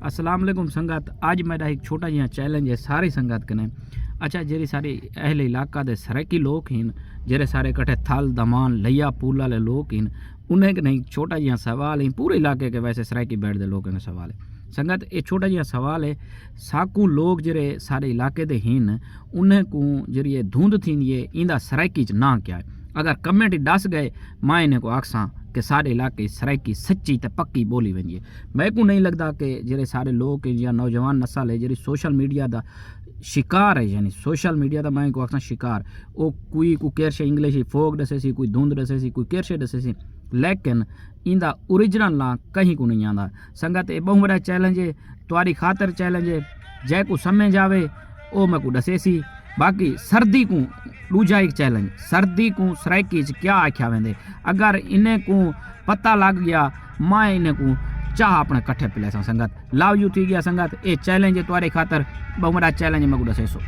अस्सलाम वालेकुम संगत। अज मेरा एक छोटा जिहा चैलेंज है सारी संगत कने। अच्छा जेरी सारे अहले इलाका दे सराकी लोग हैं, जेरे सारे कट्ठे थल दमान लिया पूल वाले लोग हैं, उन्हें नहीं छोटा जिहा सवाल है। पूरे इलाके के वैसे सराकी बैठ दे लोगों का सवाल है संगत। ये छोटा जिहा सवाल है, साकू लोग जेरे सारे इलाके दे हैं उन्हें को जरिए धुंध थी ये इंदा सराकी च ना क्या है। अगर कमेंट दस गए मां इन्हें को आखसा कि सारे इलाके सराकी सच्ची तो पक्की बोली वही है। मैं को नहीं लगता कि जेरे सारे लोग या नौजवान नस्ल है जी सोशल मीडिया का शिकार है, यानी सोशल मीडिया का मैं को आखसा शिकार, वो कोई को केरशे इंग्लिश फोक दसे सी, कोई धुंध दसे सी, कोई केरशे दसे सी, लेकिन इंदा ओरिजिनल ना कहीं को नहीं आता संगत। ये बहुत बड़ा चैलेंज है, तुम्हारी खातर चैलेंज है। जै को समझ आवे ओ मैं को दसे सी। बाकी सर्दी को दूजा एक चैलेंज, सर्दी को सराकी क्या आख्या वेंदे, अगर इन्हें को पता लग गया मां इन्हें को चाह अपने कट्ठे पिले संगत। लव यू थी गया संगत। ये चैलेंज है तुम्हारे खातर, बहुत बड़ा चैलेंज मैं को दसे सो।